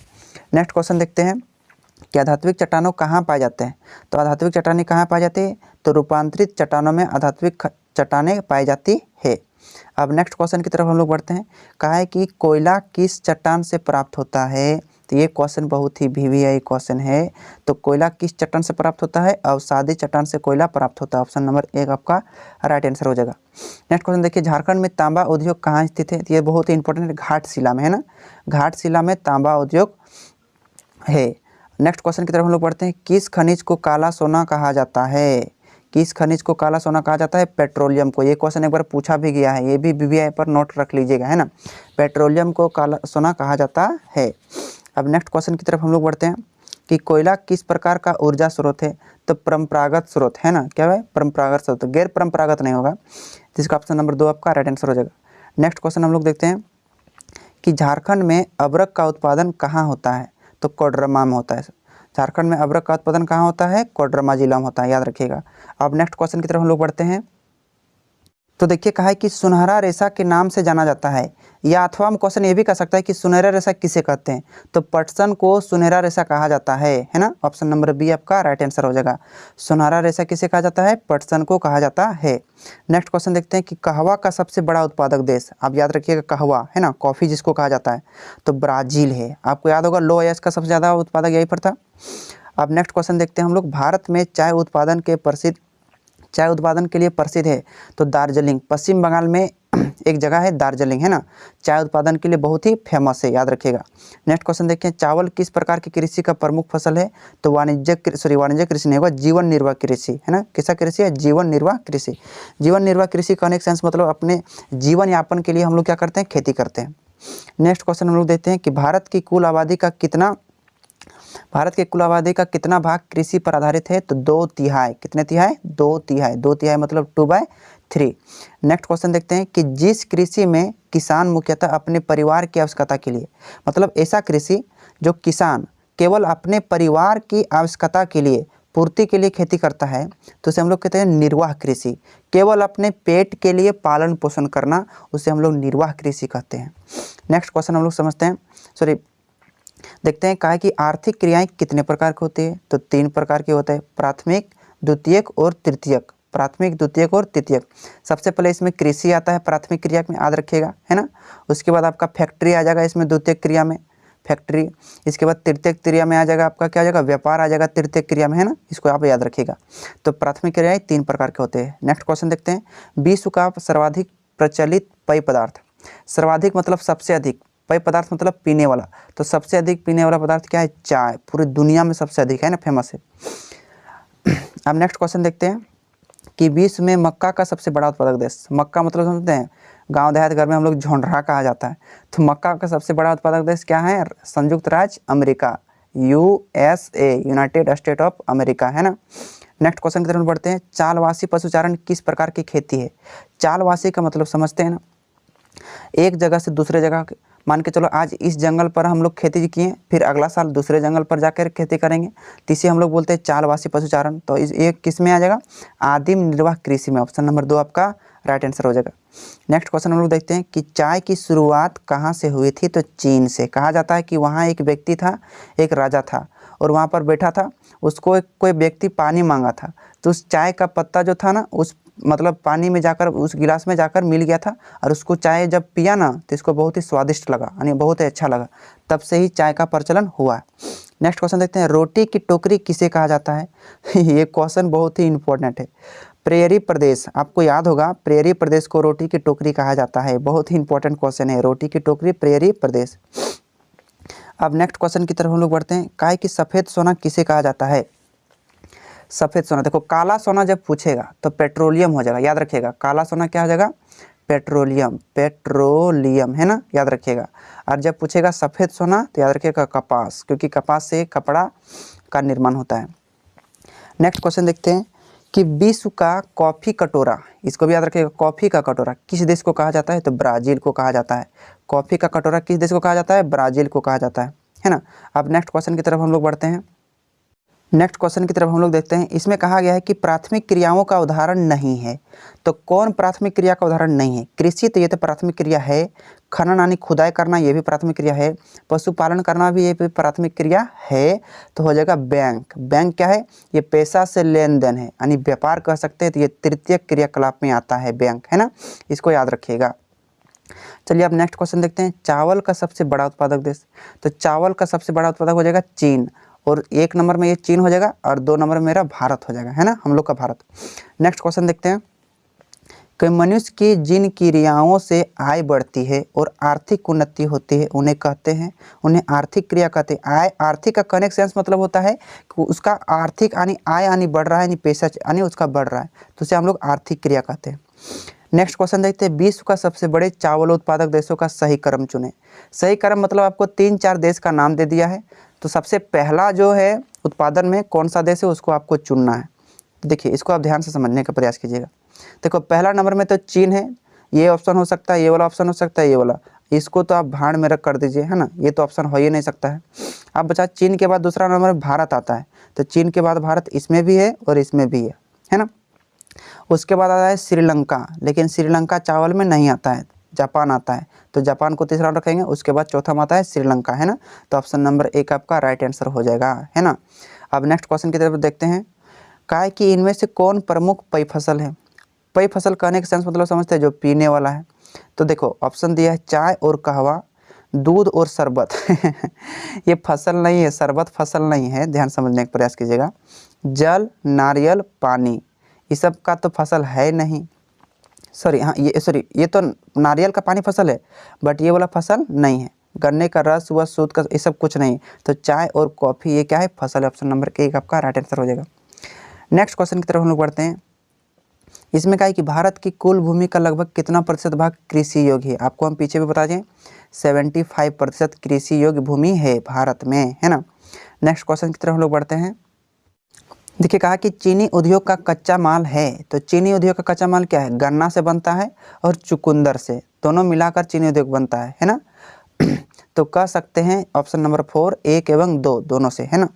नेक्स्ट क्वेश्चन देखते हैं कि अधात्विक चट्टानों कहाँ पाए जाते हैं। तो अधात्विक चट्टानें कहाँ पाई जाती है, तो रूपांतरित चट्टानों में अधात्विक चट्टानें पाई जाती है। अब नेक्स्ट क्वेश्चन की तरफ हम लोग बढ़ते हैं। कहा है कि कोयला किस चट्टान से प्राप्त होता है। तो ये क्वेश्चन बहुत ही VVI क्वेश्चन है। तो कोयला किस चट्टान से प्राप्त होता है, अवसादी चट्टान से कोयला प्राप्त होता है। ऑप्शन नंबर 1 आपका राइट आंसर हो जाएगा। नेक्स्ट क्वेश्चन देखिए, झारखंड में तांबा उद्योग कहाँ स्थित है। तो ये बहुत ही इंपॉर्टेंट है, घाटशिला में, है ना। घाटशिला में तांबा उद्योग है। नेक्स्ट क्वेश्चन की तरफ हम लोग बढ़ते हैं। किस खनिज को काला सोना कहा जाता है। किस खनिज को काला सोना कहा जाता है, पेट्रोलियम को। ये क्वेश्चन एक बार पूछा भी गया है, ये भी VVI पर नोट रख लीजिएगा, है ना। पेट्रोलियम को काला सोना कहा जाता है। अब नेक्स्ट क्वेश्चन की तरफ हम लोग बढ़ते हैं कि कोयला किस प्रकार का ऊर्जा स्रोत है। तो परंपरागत स्रोत, है ना। क्या है, परंपरागत स्रोत, गैर परंपरागत नहीं होगा। जिसका ऑप्शन नंबर 2 आपका राइट आंसर हो जाएगा। नेक्स्ट क्वेश्चन हम लोग देखते हैं कि झारखंड में अबरक का उत्पादन कहाँ होता है। तो कोडरमा में होता है। झारखंड में अबरक का उत्पादन कहाँ होता है, कोडरमा जिला में होता है, याद रखिएगा। अब नेक्स्ट क्वेश्चन की तरफ हम लोग बढ़ते हैं। तो देखिए, कहा है कि सुनहरा रेशा के नाम से जाना जाता है, या अथवा हम क्वेश्चन ये भी कर सकता है कि सुनहरा रेशा किसे कहते हैं। तो पटसन को सुनहरा रेशा कहा जाता है ना। ऑप्शन नंबर B आपका राइट आंसर हो जाएगा। सुनहरा रेशा किसे कहा जाता है, पटसन को कहा जाता है। नेक्स्ट क्वेश्चन देखते हैं कि कहवा का सबसे बड़ा उत्पादक देश। आप याद रखिएगा, कहवा, है ना, कॉफ़ी जिसको कहा जाता है, तो ब्राज़ील है। आपको याद होगा लो एस का सबसे ज़्यादा उत्पादक यहीं पर था। अब नेक्स्ट क्वेश्चन देखते हैं हम लोग, भारत में चाय उत्पादन के लिए प्रसिद्ध है। तो दार्जिलिंग, पश्चिम बंगाल में एक जगह है दार्जिलिंग, है ना, चाय उत्पादन के लिए बहुत ही फेमस है, याद रखिएगा। नेक्स्ट क्वेश्चन देखें, चावल किस प्रकार की कृषि का प्रमुख फसल है। तो वाणिज्य कृषि नहीं होगा, जीवन निर्वाह कृषि, है ना। कैसा कृषि है, जीवन निर्वाह कृषि। जीवन निर्वाह कृषि का एक सेंस मतलब अपने जीवन यापन के लिए हम लोग क्या करते हैं, खेती करते हैं। नेक्स्ट क्वेश्चन हम लोग देखते हैं कि भारत की कुल आबादी का कितना भाग कृषि पर आधारित है। तो 2/3। कितने तिहाई, 2/3। 2/3 मतलब 2/3। नेक्स्ट क्वेश्चन देखते हैं कि जिस कृषि में किसान मुख्यतः अपने परिवार की आवश्यकता के लिए, मतलब ऐसा कृषि जो किसान केवल अपने परिवार की आवश्यकता के लिए, पूर्ति के लिए खेती करता है, तो उसे हम लोग कहते हैं निर्वाह कृषि। केवल अपने पेट के लिए पालन पोषण करना, उसे हम लोग निर्वाह कृषि कहते हैं। नेक्स्ट क्वेश्चन हम लोग समझते हैं, देखते हैं। कहा है कि आर्थिक क्रियाएं कितने प्रकार की होती है। तो 3 प्रकार के होते हैं, प्राथमिक, द्वितीयक और तृतीयक। प्राथमिक, द्वितीयक और तृतीयक। सबसे पहले इसमें कृषि आता है प्राथमिक क्रिया में, याद रखिएगा, है ना। उसके बाद आपका फैक्ट्री आ जाएगा इसमें द्वितीयक क्रिया में, फैक्ट्री। इसके बाद तृतीयक क्रिया में आ जाएगा आपका क्या आ जाएगा, व्यापार आ जाएगा तृतीयक क्रिया में, है ना। इसको आप याद रखिएगा। तो प्राथमिक क्रियाएं 3 प्रकार के होते हैं। नेक्स्ट क्वेश्चन देखते हैं, विश्व का सर्वाधिक प्रचलित पेय पदार्थ। सर्वाधिक मतलब सबसे अधिक, पेय पदार्थ मतलब पीने वाला। तो सबसे अधिक पीने वाला पदार्थ क्या है, चाय। पूरी दुनिया में सबसे अधिक, है ना, फेमस है। अब नेक्स्ट क्वेश्चन देखते हैं कि विश्व में मक्का का सबसे बड़ा उत्पादक देश। मक्का मतलब समझते हैं, गांव देहात घर में हम लोग झोंडरा कहा जाता है। तो मक्का का सबसे बड़ा उत्पादक देश क्या है, संयुक्त राज्य America, USA, United state of America, है ना। नेक्स्ट क्वेश्चन की तरफ बढ़ते हैं। चालवासी पशुचारण किस प्रकार की खेती है। चालवासी का मतलब समझते हैं ना, एक जगह से दूसरे जगह, मान के चलो आज इस जंगल पर हम लोग खेती किए, फिर अगला साल दूसरे जंगल पर जाकर खेती करेंगे, तो इसे हम लोग बोलते हैं चालवासी पशुचारण। तो ये किस में आ जाएगा, आदिम निर्वाह कृषि में। ऑप्शन नंबर 2 आपका राइट आंसर हो जाएगा। नेक्स्ट क्वेश्चन हम लोग देखते हैं कि चाय की शुरुआत कहाँ से हुई थी। तो चीन से। कहा जाता है कि वहाँ एक व्यक्ति था, एक राजा था, और वहाँ पर बैठा था, उसको कोई व्यक्ति पानी मांगा था, तो उस चाय का पत्ता जो था ना, उस मतलब पानी में जाकर, उस गिलास में जाकर मिल गया था, और उसको चाय जब पिया ना, तो इसको बहुत ही स्वादिष्ट लगा, यानी बहुत ही अच्छा लगा। तब से ही चाय का प्रचलन हुआ। नेक्स्ट क्वेश्चन देखते हैं, रोटी की टोकरी किसे कहा जाता है। ये क्वेश्चन बहुत ही इंपॉर्टेंट है। प्रेरी प्रदेश, आपको याद होगा प्रेरी प्रदेश को रोटी की टोकरी कहा जाता है। बहुत ही इंपॉर्टेंट क्वेश्चन है, रोटी की टोकरी प्रेरी प्रदेश। अब नेक्स्ट क्वेश्चन की तरफ हम लोग बढ़ते हैं। काय कि सफ़ेद सोना किसे कहा जाता है? सफ़ेद सोना, देखो काला सोना जब पूछेगा तो पेट्रोलियम हो जाएगा, याद रखिएगा। काला सोना क्या हो जाएगा? पेट्रोलियम, पेट्रोलियम है ना, याद रखिएगा। और जब पूछेगा सफ़ेद सोना तो याद रखिएगा कपास, क्योंकि कपास से कपड़ा का निर्माण होता है। नेक्स्ट क्वेश्चन देखते हैं कि विश्व का कॉफ़ी कटोरा, इसको भी याद रखिएगा, कॉफ़ी का कटोरा किस देश को कहा जाता है? तो ब्राज़ील को कहा जाता है। कॉफ़ी का कटोरा किस देश को कहा जाता है? ब्राज़ील को कहा जाता है ना। अब नेक्स्ट क्वेश्चन की तरफ हम लोग बढ़ते हैं। नेक्स्ट क्वेश्चन की तरफ हम लोग देखते हैं। इसमें कहा गया है कि प्राथमिक क्रियाओं का उदाहरण नहीं है, तो कौन प्राथमिक क्रिया का उदाहरण नहीं है? कृषि तो ये तो प्राथमिक क्रिया है, खनन यानी खुदाई करना ये भी प्राथमिक क्रिया है, पशुपालन करना भी ये भी प्राथमिक क्रिया है, तो हो जाएगा बैंक। बैंक क्या है? ये पैसा से लेन देन है, यानी व्यापार कह सकते हैं, तो ये तृतीय क्रियाकलाप में आता है बैंक, है ना, इसको याद रखिएगा। चलिए अब नेक्स्ट क्वेश्चन देखते हैं। चावल का सबसे बड़ा उत्पादक देश, तो चावल का सबसे बड़ा उत्पादक हो जाएगा चीन, और 1 नंबर में ये चीन हो जाएगा और 2 नंबर में मेरा भारत हो जाएगा, है ना, हम लोग का भारत। नेक्स्ट क्वेश्चन देखते हैं कि मनुष्य की जिन क्रियाओं से आय बढ़ती है और आर्थिक उन्नति होती है उन्हें कहते हैं, उन्हें आर्थिक क्रिया कहते हैं। आय, आर्थिक का कनेक्ट सेंस मतलब होता है कि उसका आर्थिक यानी आय यानी बढ़ रहा है, यानी पैसा यानी उसका बढ़ रहा है, तो उसे हम लोग आर्थिक क्रिया कहते हैं। नेक्स्ट क्वेश्चन देखते हैं। विश्व का सबसे बड़े चावल उत्पादक देशों का सही क्रम चुनें। सही क्रम मतलब आपको 3-4 देश का नाम दे दिया है, तो सबसे पहला जो है उत्पादन में कौन सा देश है उसको आपको चुनना है। तो देखिए इसको आप ध्यान से समझने का प्रयास कीजिएगा। देखो पहला नंबर में तो चीन है, ये ऑप्शन हो सकता है, ये वाला ऑप्शन हो सकता है, ये वाला, इसको तो आप भाड़ में रख कर दीजिए, है ना, ये तो ऑप्शन हो ही नहीं सकता है। अब बचा चीन के बाद दूसरा नंबर में भारत आता है, तो चीन के बाद भारत इसमें भी है और इसमें भी है ना। उसके बाद आता है श्रीलंका, लेकिन श्रीलंका चावल में नहीं आता है, जापान आता है, तो जापान को तीसरा रखेंगे। उसके बाद चौथा में आता है श्रीलंका, है ना, तो ऑप्शन नंबर 1 आपका राइट आंसर हो जाएगा, है ना। अब नेक्स्ट क्वेश्चन की तरफ देखते हैं। काय कि इनमें से कौन प्रमुख पेय फसल है? पेय फसल कहने का सेंस मतलब समझते हैं जो पीने वाला है, तो देखो ऑप्शन दिया है चाय और कहवा, दूध और शरबत ये फसल नहीं है, शरबत फसल नहीं है, ध्यान समझने का प्रयास कीजिएगा। जल, नारियल, पानी, ये सब का तो फसल है नहीं, सॉरी हाँ ये तो नारियल का पानी फसल है, बट ये वाला फसल नहीं है। गन्ने का रस व सूद का ये सब कुछ नहीं, तो चाय और कॉफ़ी ये क्या है? फसल है। ऑप्शन नंबर 1 आपका राइट आंसर हो जाएगा। नेक्स्ट क्वेश्चन की तरफ हम लोग बढ़ते हैं। इसमें कहा है कि भारत की कुल भूमि का लगभग कितना प्रतिशत भाग कृषि योग्य है? आपको हम पीछे भी बता दें 75% कृषि योग्य भूमि है भारत में, है ना। नेक्स्ट क्वेश्चन की तरफ हम लोग बढ़ते हैं। देखिए कहा कि चीनी उद्योग का कच्चा माल है, तो चीनी उद्योग का कच्चा माल क्या है? गन्ना से बनता है और चुकंदर से, दोनों मिलाकर चीनी उद्योग बनता है ना। तो कह सकते हैं ऑप्शन नंबर 4 1 एवं 2 दोनों से, है ना।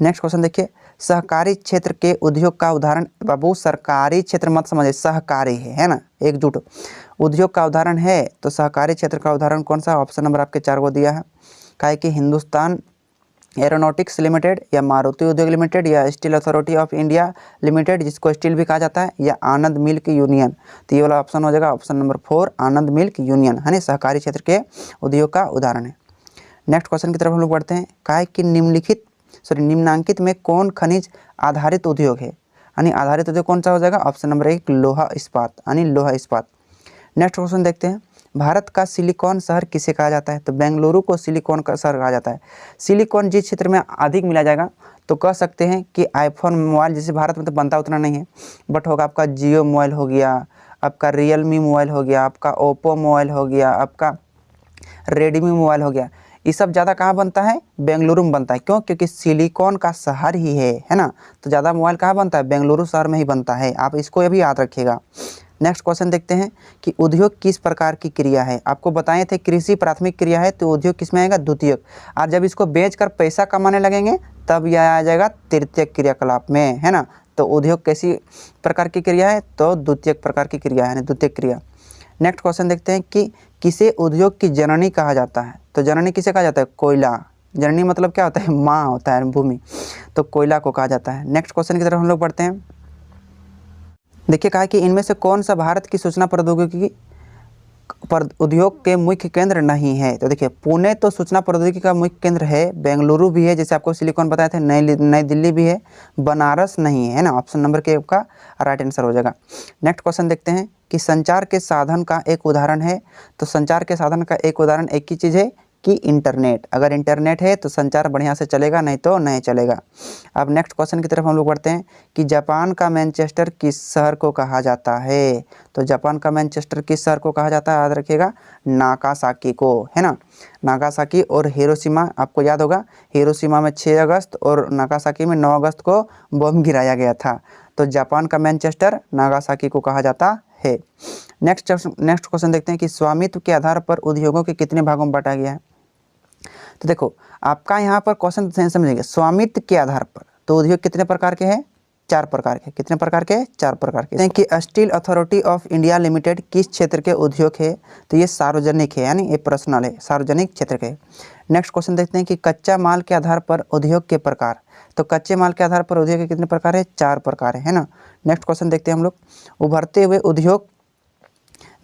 नेक्स्ट क्वेश्चन देखिए। सहकारी क्षेत्र के उद्योग का उदाहरण, बाबू सरकारी क्षेत्र मत समझिए, सहकारी है ना, एकजुट उद्योग का उदाहरण है, तो सहकारी क्षेत्र का उदाहरण कौन सा? ऑप्शन नंबर आपके 4 को दिया है। कहा कि हिंदुस्तान एरोनॉटिक्स लिमिटेड, या मारुति उद्योग लिमिटेड, या steel authority of India limited जिसको स्टील भी कहा जाता है, या आनंद मिल्क यूनियन, तो ये वाला ऑप्शन हो जाएगा ऑप्शन नंबर 4 आनंद मिल्क यूनियन, है ना, सहकारी क्षेत्र के उद्योग का उदाहरण है। नेक्स्ट क्वेश्चन की तरफ हम लोग बढ़ते हैं। कहा है कि निम्नांकित में कौन खनिज आधारित उद्योग है? यानी आधारित उद्योग कौन सा हो जाएगा? ऑप्शन नंबर 1 लोहा इस्पात, यानी लोहा इस्पात। नेक्स्ट क्वेश्चन देखते हैं। भारत का सिलिकॉन शहर किसे कहा जाता है? तो बेंगलुरु को सिलिकॉन का शहर कहा जाता है। सिलिकॉन जिस क्षेत्र में अधिक मिला जाएगा, तो कह सकते हैं कि आईफोन मोबाइल जैसे भारत में तो बनता उतना नहीं है, बट होगा आपका जियो मोबाइल हो गया, आपका रियलमी मोबाइल हो गया, आपका ओप्पो मोबाइल हो गया, आपका रेडमी मोबाइल हो गया, ये सब ज़्यादा कहाँ बनता है? बेंगलुरु में बनता है। क्यों? क्योंकि सिलिकॉन का शहर ही है ना, तो ज़्यादा मोबाइल कहाँ बनता है? बेंगलुरु शहर में ही बनता है, आप इसको भी याद रखिएगा। नेक्स्ट क्वेश्चन देखते हैं कि उद्योग किस प्रकार की क्रिया है? आपको बताए थे कृषि प्राथमिक क्रिया है, तो उद्योग किस में आएगा? द्वितीयक। और जब इसको बेचकर पैसा कमाने लगेंगे तब यह आ जाएगा तृतीयक क्रियाकलाप में, है ना। तो उद्योग कैसी प्रकार की क्रिया है? तो द्वितीयक प्रकार की क्रिया है, द्वितीयक क्रिया। नेक्स्ट क्वेश्चन देखते हैं कि किसे उद्योग की जननी कहा जाता है? तो जननी किसे कहा जाता है? कोयला। जननी मतलब क्या होता है? माँ होता है, भूमि, तो कोयला को कहा जाता है। नेक्स्ट क्वेश्चन की तरफ हम लोग बढ़ते हैं। देखिए कहा कि इनमें से कौन सा भारत की सूचना प्रौद्योगिकी पर उद्योग के मुख्य केंद्र नहीं है। तो देखिए पुणे तो सूचना प्रौद्योगिकी का मुख्य केंद्र है, बेंगलुरु भी है जैसे आपको सिलिकॉन बताए थे, नई दिल्ली भी है, बनारस नहीं है ना। ऑप्शन नंबर के आपका राइट आंसर हो जाएगा। नेक्स्ट क्वेश्चन देखते हैं कि संचार के साधन का एक उदाहरण है। तो संचार के साधन का एक उदाहरण एक ही चीज़ है कि इंटरनेट। अगर इंटरनेट है तो संचार बढ़िया से चलेगा, नहीं तो नहीं चलेगा। अब नेक्स्ट क्वेश्चन की तरफ हम लोग बढ़ते हैं कि जापान का मैनचेस्टर किस शहर को कहा जाता है। तो जापान का मैनचेस्टर किस शहर को कहा जाता है, याद रखिएगा नागासाकी को, है ना। नागासाकी और हिरोशिमा आपको याद होगा, हिरोशिमा में 6 अगस्त और नागासाकी में 9 अगस्त को बम गिराया गया था। तो जापान का मैनचेस्टर नागासाकी को कहा जाता है। नेक्स्ट क्वेश्चन देखते हैं कि स्वामित्व के आधार पर उद्योगों के कितने भागों में बांटा गया है। तो देखो आपका यहाँ पर क्वेश्चन समझेंगे, स्वामित्व के आधार पर तो उद्योग कितने प्रकार के हैं, 4 प्रकार के। कितने प्रकार के, 4 प्रकार के। कि steel authority of India limited किस क्षेत्र के उद्योग है। तो ये सार्वजनिक है, यानी ये पर्सनल है, सार्वजनिक क्षेत्र के। नेक्स्ट क्वेश्चन देखते हैं कि कच्चा माल के आधार पर उद्योग के प्रकार। तो कच्चे माल के आधार पर उद्योग के कितने प्रकार है, 4 प्रकार है ना। नेक्स्ट क्वेश्चन देखते हैं हम लोग, उभरते हुए उद्योग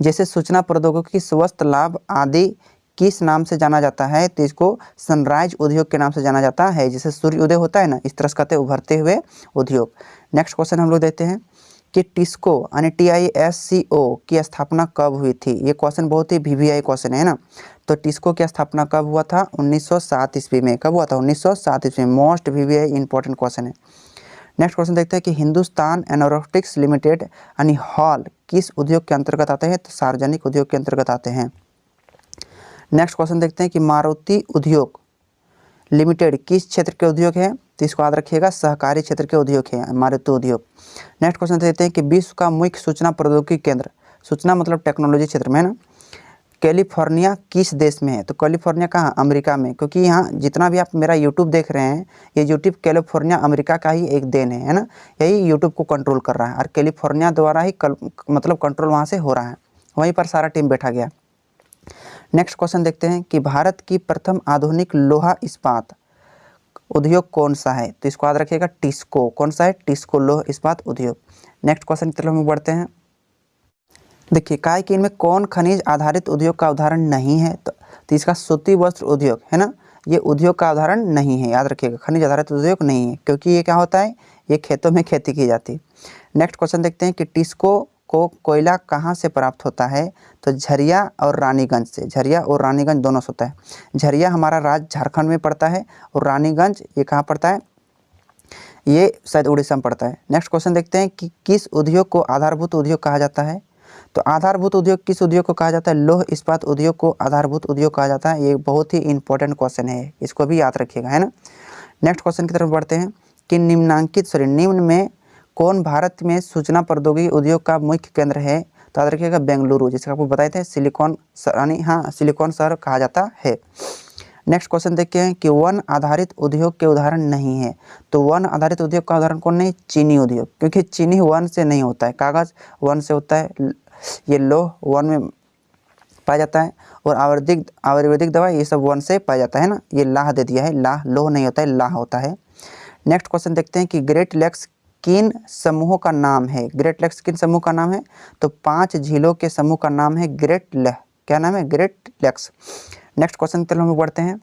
जैसे सूचना प्रौद्योगिकी, स्वास्थ्य लाभ आदि किस नाम से जाना जाता है। तो इसको सनराइज उद्योग के नाम से जाना जाता है, जैसे सूर्य उदय होता है ना, इस तरह से कहते हैं उभरते हुए उद्योग। नेक्स्ट क्वेश्चन हम लोग देखते हैं कि टिस्को यानी TISCO की स्थापना कब हुई थी। ये क्वेश्चन बहुत ही VVI क्वेश्चन है ना। तो टिस्को की स्थापना कब हुआ था, 1907 ईस्वी में। कब हुआ था, 1907 ईस्वी में। मोस्ट VVI इंपॉर्टेंट क्वेश्चन है। नेक्स्ट क्वेश्चन देखते हैं कि हिंदुस्तान एरोनॉटिक्स लिमिटेड यानी हॉल किस उद्योग के अंतर्गत आते हैं। तो सार्वजनिक उद्योग के अंतर्गत आते हैं। नेक्स्ट क्वेश्चन देखते हैं कि मारुति उद्योग लिमिटेड किस क्षेत्र के उद्योग है। तो इसको याद रखिएगा, सहकारी क्षेत्र के उद्योग है मारुति उद्योग। नेक्स्ट क्वेश्चन देखते हैं कि विश्व का मुख्य सूचना प्रौद्योगिकी केंद्र, सूचना मतलब टेक्नोलॉजी क्षेत्र में है ना, कैलिफोर्निया किस देश में है। तो कैलिफोर्निया कहाँ, अमेरिका में। क्योंकि यहाँ जितना भी आप मेरा यूट्यूब देख रहे हैं, ये यूट्यूब कैलिफोर्निया अमेरिका का ही एक देन है ना। यही यूट्यूब को कंट्रोल कर रहा है और कैलिफोर्निया द्वारा ही मतलब कंट्रोल वहाँ से हो रहा है, वहीं पर सारा टीम बैठा गया। नेक्स्ट क्वेश्चन देखते हैं कि भारत की प्रथम आधुनिक लोहा इस्पात उद्योग कौन सा है। तो इसको याद रखिएगा, टिस्को। कौन सा है, टिस्को लोह इस्पात उद्योग। नेक्स्ट क्वेश्चन की तरफ हम बढ़ते हैं। देखिए काय कि इनमें कौन खनिज आधारित उद्योग का उदाहरण नहीं है। तो इसका सूती वस्त्र उद्योग है ना, ये उद्योग का उदाहरण नहीं है, याद रखिएगा, खनिज आधारित उद्योग नहीं है, क्योंकि ये क्या होता है, ये खेतों में खेती की जाती है। नेक्स्ट क्वेश्चन देखते हैं कि टिस्को को कोयला कहाँ से प्राप्त होता है। तो झरिया और रानीगंज से। झरिया और रानीगंज दोनों से होता है। झरिया हमारा राज्य झारखंड में पड़ता है और रानीगंज ये कहाँ पड़ता है, ये शायद उड़ीसा में पड़ता है। नेक्स्ट क्वेश्चन देखते हैं कि किस उद्योग को आधारभूत उद्योग कहा जाता है। तो आधारभूत उद्योग किस उद्योग को कहा जाता है, लौह इस्पात उद्योग को आधारभूत उद्योग कहा जाता है। ये बहुत ही इंपॉर्टेंट क्वेश्चन है, इसको भी याद रखिएगा, है ना। नेक्स्ट क्वेश्चन की तरफ बढ़ते हैं कि निम्न में कौन भारत में सूचना प्रौद्योगिकी उद्योग का मुख्य केंद्र है। तो याद रखिएगा बेंगलुरु, जैसे आपको बताए थे सिलिकॉन शहर कहा जाता है। नेक्स्ट क्वेश्चन देखते हैं कि वन आधारित उद्योग के उदाहरण नहीं है। तो वन आधारित उद्योग का उदाहरण कौन नहीं, चीनी उद्योग, क्योंकि चीनी वन से नहीं होता है, कागज़ वन से होता है, ये लोह वन में पाया जाता है, और आयुर्वेदिक दवा ये सब वन से पाया जाता है ना। ये लाह दे दिया है, लाह लोह नहीं होता है, लाह होता है। नेक्स्ट क्वेश्चन देखते हैं कि ग्रेट लेक्स किन समूहों का नाम है। ग्रेट लेक्स किन समूह का नाम है। तो 5 झीलों के समूह का नाम है ग्रेट लेह। क्या नाम है, ग्रेट लेक्स। नेक्स्ट क्वेश्चन की तरफ हम बढ़ते हैं।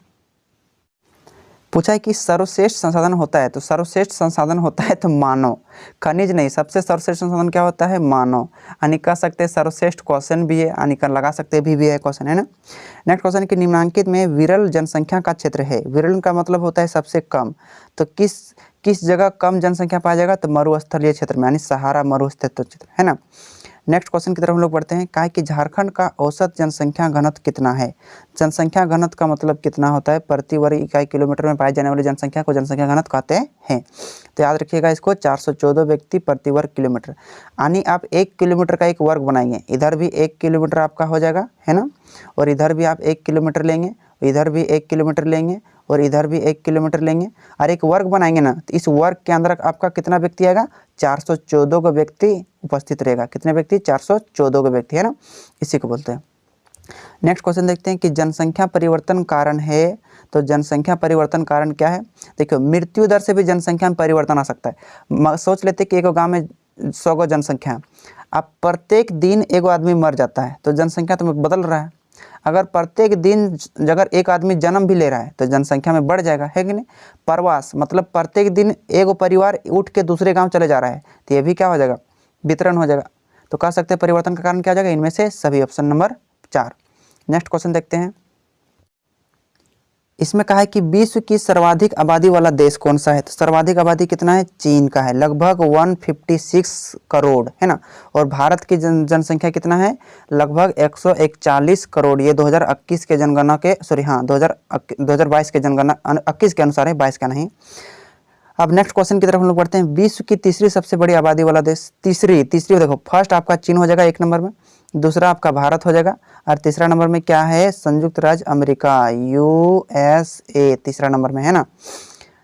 पूछा है कि सर्वश्रेष्ठ संसाधन होता है। तो सर्वश्रेष्ठ संसाधन होता है तो मानव, खनिज नहीं। सबसे सर्वश्रेष्ठ संसाधन क्या होता है, मानव। यानी कह सकते हैं सर्वश्रेष्ठ क्वेश्चन भी है, यानी लगा सकते हैं भी है क्वेश्चन, है ना। नेक्स्ट क्वेश्चन कि निम्नांकित में विरल जनसंख्या का क्षेत्र है। विरल का मतलब होता है सबसे कम। तो किस जगह कम जनसंख्या पाया जाएगा। तो मरुस्थलीय क्षेत्र में, यानी सहारा मरुस्थलीय क्षेत्र, है ना। नेक्स्ट क्वेश्चन की तरफ हम लोग बढ़ते हैं। कहा कि झारखंड का औसत जनसंख्या घनत्व कितना है। जनसंख्या घनत्व का मतलब कितना होता है, प्रति वर्ग इकाई किलोमीटर में पाई जाने वाली जनसंख्या को जनसंख्या घनत्व कहते हैं। तो याद रखिएगा इसको, 414 व्यक्ति प्रति वर्ग किलोमीटर। यानी आप 1 किलोमीटर का एक वर्ग बनाएंगे, इधर भी 1 किलोमीटर आपका हो जाएगा, है ना, और इधर भी आप 1 किलोमीटर लेंगे, इधर भी 1 किलोमीटर लेंगे, और इधर भी 1 किलोमीटर लेंगे, और एक वर्ग बनाएंगे ना। तो इस वर्ग के अंदर आपका कितना व्यक्ति आएगा, 414 का व्यक्ति उपस्थित रहेगा। कितने व्यक्ति, 414 का व्यक्ति, है ना, इसी को बोलते हैं। नेक्स्ट क्वेश्चन देखते हैं कि जनसंख्या परिवर्तन कारण है। तो जनसंख्या परिवर्तन कारण क्या है। देखियो मृत्यु दर से भी जनसंख्या में परिवर्तन आ सकता है। सोच लेते कि एक गाँव में 100 जनसंख्या, अब प्रत्येक दिन एक आदमी मर जाता है तो जनसंख्या तो बदल रहा है। अगर प्रत्येक दिन अगर एक आदमी जन्म भी ले रहा है तो जनसंख्या में बढ़ जाएगा, है कि नहीं। प्रवास मतलब प्रत्येक दिन एक परिवार उठ के दूसरे गांव चले जा रहा है तो ये भी क्या हो जाएगा, वितरण हो जाएगा। तो कह सकते हैं परिवर्तन का कारण क्या हो जाएगा, इनमें से सभी, ऑप्शन नंबर 4। नेक्स्ट क्वेश्चन देखते हैं। इसमें कहा है कि विश्व की सर्वाधिक आबादी वाला देश कौन सा है। तो सर्वाधिक आबादी कितना है, चीन का है, लगभग 156 करोड़, है ना। और भारत की जनसंख्या कितना है, लगभग 141 करोड़। ये 2021 के जनगणना के, सॉरी हाँ 2022 के जनगणना 21 के अनुसार है, 22 का नहीं। अब नेक्स्ट क्वेश्चन की तरफ हम लोग बढ़ते हैं। विश्व की तीसरी सबसे बड़ी आबादी वाला देश, तीसरी देखो, फर्स्ट आपका चीन हो जाएगा 1 नंबर में, दूसरा आपका भारत हो जाएगा, और तीसरा नंबर में क्या है, संयुक्त राज्य अमेरिका, USA तीसरा नंबर में, है ना।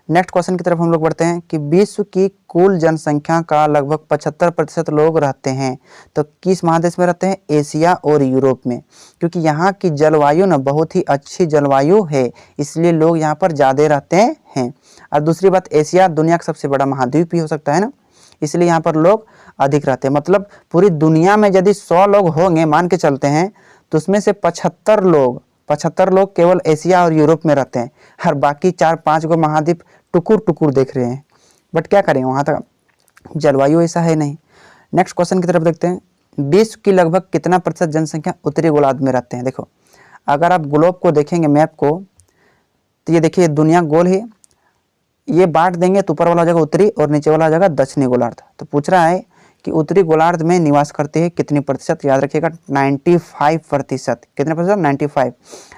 नेक्स्ट क्वेश्चन की तरफ हम लोग बढ़ते हैं कि विश्व की कुल जनसंख्या का लगभग 75% लोग रहते हैं तो किस महादेश में रहते हैं, एशिया और यूरोप में। क्योंकि यहाँ की जलवायु ना बहुत ही अच्छी जलवायु है, इसलिए लोग यहाँ पर ज़्यादा रहते हैं। और दूसरी बात, एशिया दुनिया का सबसे बड़ा महाद्वीप भी हो सकता है ना, इसलिए यहाँ पर लोग अधिक रहते हैं। मतलब पूरी दुनिया में यदि 100 लोग होंगे, मान के चलते हैं, तो उसमें से 75 लोग केवल एशिया और यूरोप में रहते हैं, और बाकी 4-5 गो महाद्वीप टुकुर टुकुर देख रहे हैं। बट क्या करें, वहाँ तक जलवायु ऐसा है नहीं। नेक्स्ट क्वेश्चन की तरफ देखते हैं। विश्व की लगभग कितना प्रतिशत जनसंख्या उत्तरी गोलार्ध में रहते हैं। देखो, अगर आप ग्लोब को देखेंगे, मैप को, तो ये देखिए दुनिया गोल है, ये बांट देंगे तो ऊपर वाला हो जाएगा उत्तरी और नीचे वाला हो जाएगा दक्षिणी गोलार्ध। तो पूछ रहा है कि उत्तरी गोलार्ध में निवास करते हैं कितनी प्रतिशत, याद रखिएगा 95%। कितने प्रतिशत, 95।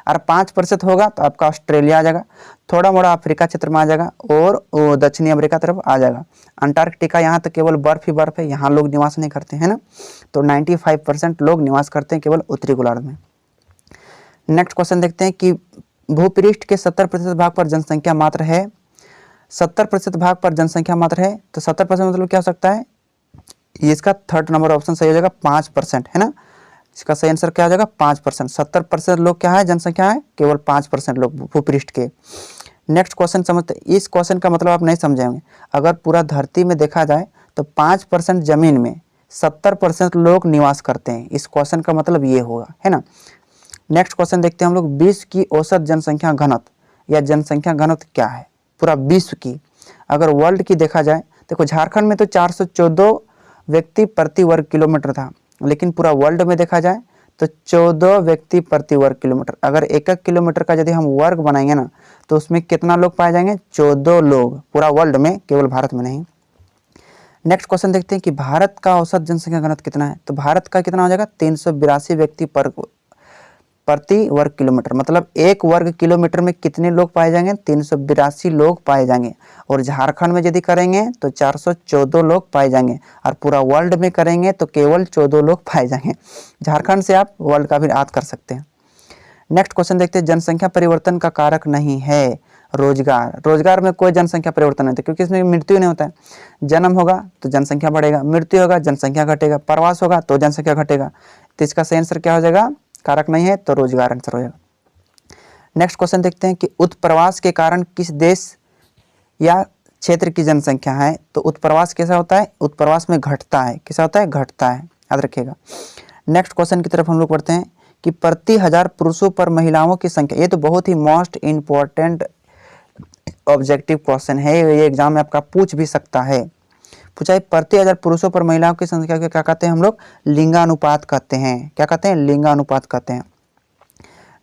और 5% होगा तो आपका ऑस्ट्रेलिया आ जाएगा, थोड़ा मोड़ा अफ्रीका क्षेत्र में आ जाएगा, और दक्षिणी अमेरिका तरफ आ जाएगा। अंटार्कटिका यहाँ तो केवल बर्फ ही बर्फ है, यहाँ लोग निवास नहीं करते हैं ना। तो 95% लोग निवास करते हैं केवल उत्तरी गोलार्ध में। नेक्स्ट क्वेश्चन देखते हैं कि भूपृष्ठ के 70% भाग पर जनसंख्या मात्र है। 70% भाग पर जनसंख्या मात्र है, तो 70% मतलब क्या हो सकता है, ये इसका थर्ड नंबर ऑप्शन सही हो जाएगा, 5%, है ना। इसका सही आंसर क्या हो जाएगा, 5%। 70% लोग क्या है, जनसंख्या है, केवल 5% लोग भूपृष्ठ के। नेक्स्ट क्वेश्चन समझते, इस क्वेश्चन का मतलब आप नहीं समझेंगे। अगर पूरा धरती में देखा जाए तो 5% जमीन में 70% लोग निवास करते हैं, इस क्वेश्चन का मतलब ये होगा, है ना। नेक्स्ट क्वेश्चन देखते हैं हम लोग, विश्व की औसत जनसंख्या घनत्व या जनसंख्या घनत्व क्या है पूरा विश्व की। अगर वर्ल्ड की देखा जाए, देखो झारखंड में तो 414 व्यक्ति प्रति वर्ग किलोमीटर था, लेकिन पूरा वर्ल्ड में देखा जाए तो 14 व्यक्ति प्रति वर्ग किलोमीटर। अगर 1 किलोमीटर का यदि हम वर्ग बनाएंगे ना, तो उसमें कितना लोग पाए जाएंगे, 14 लोग, पूरा वर्ल्ड में, केवल भारत में नहीं। नेक्स्ट क्वेश्चन देखते हैं कि भारत का औसत जनसंख्या घनत्व कितना है। तो भारत का कितना हो जाएगा, 382 व्यक्ति प्रति वर्ग किलोमीटर। मतलब 1 वर्ग किलोमीटर में कितने लोग पाए जाएंगे, 382 लोग पाए जाएंगे। और झारखंड में यदि करेंगे तो 414 लोग पाए जाएंगे, और पूरा वर्ल्ड में करेंगे तो केवल 14 लोग पाए जाएंगे। झारखंड से आप वर्ल्ड का भी याद कर सकते हैं। नेक्स्ट क्वेश्चन देखते हैं, जनसंख्या परिवर्तन का कारक नहीं है रोजगार। रोजगार में कोई जनसंख्या परिवर्तन नहीं होता, क्योंकि इसमें मृत्यु नहीं होता है। जन्म होगा तो जनसंख्या बढ़ेगा, मृत्यु होगा जनसंख्या घटेगा, प्रवास होगा तो जनसंख्या घटेगा। तो इसका सही आंसर क्या हो जाएगा, कारक नहीं है तो रोजगार आंसर हो जाएगा। नेक्स्ट क्वेश्चन देखते हैं कि उत्प्रवास के कारण किस देश या क्षेत्र की जनसंख्या है। तो उत्प्रवास कैसा होता है, उत्प्रवास में घटता है, कैसा होता है, घटता है, याद रखिएगा। नेक्स्ट क्वेश्चन की तरफ हम लोग पढ़ते हैं कि प्रति 1000 पुरुषों पर महिलाओं की संख्या। ये तो बहुत ही मोस्ट इम्पोर्टेंट ऑब्जेक्टिव क्वेश्चन है, ये एग्जाम में आपका पूछ भी सकता है। पूछा है प्रति 1000 पुरुषों पर महिलाओं की संख्या को क्या कहते हैं हम लोग, लिंगानुपात कहते हैं। क्या कहते हैं, लिंगानुपात कहते हैं।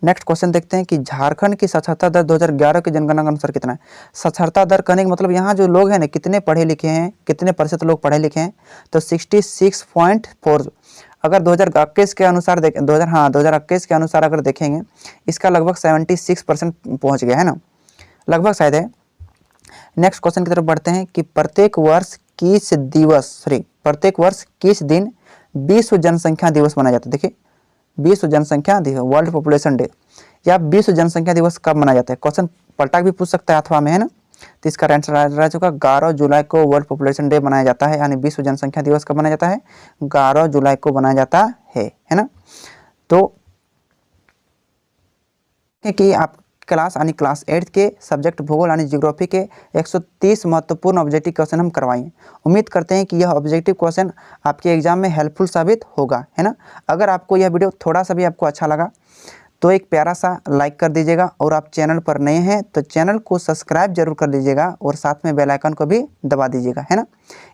नेक्स्ट क्वेश्चन देखते हैं कि झारखंड की साक्षरता दर 2011 की जनगणना के अनुसार कितना है। साक्षरता दर कहने का मतलब यहाँ जो लोग हैं ना, कितने पढ़े लिखे हैं, कितने प्रतिशत लोग पढ़े लिखे हैं, तो 66.4। अगर 2021 के अनुसार 2021 के अनुसार अगर देखेंगे, इसका लगभग 76% पहुँच गया है ना, लगभग शायद है। नेक्स्ट क्वेश्चन की तरफ बढ़ते हैं कि प्रत्येक वर्ष किस दिन विश्व जनसंख्या दिवस मनाया जाता है। देखिए, विश्व जनसंख्या दिवस, वर्ल्ड पॉपुलेशन डे, या विश्व जनसंख्या दिवस कब मनाया जाता है। क्वेश्चन पलटा भी पूछ सकता है अथवा में, है ना। तो इसका आंसर रह चुका 11 जुलाई को वर्ल्ड पॉपुलेशन डे मनाया जाता है, यानी विश्व जनसंख्या दिवस कब मनाया जाता है, 11 जुलाई को मनाया जाता है ना। तो कि आप क्लास यानी क्लास 8 के सब्जेक्ट भूगोल यानी ज्योग्राफी के 130 महत्वपूर्ण ऑब्जेक्टिव क्वेश्चन हम करवाएं। उम्मीद करते हैं कि यह ऑब्जेक्टिव क्वेश्चन आपके एग्जाम में हेल्पफुल साबित होगा, है ना। अगर आपको यह वीडियो थोड़ा सा भी आपको अच्छा लगा तो एक प्यारा सा लाइक कर दीजिएगा, और आप चैनल पर नए हैं तो चैनल को सब्सक्राइब जरूर कर लीजिएगा और साथ में बेल आइकन को भी दबा दीजिएगा, है ना।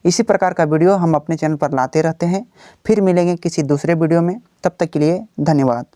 इसी प्रकार का वीडियो हम अपने चैनल पर लाते रहते हैं। फिर मिलेंगे किसी दूसरे वीडियो में, तब तक के लिए धन्यवाद।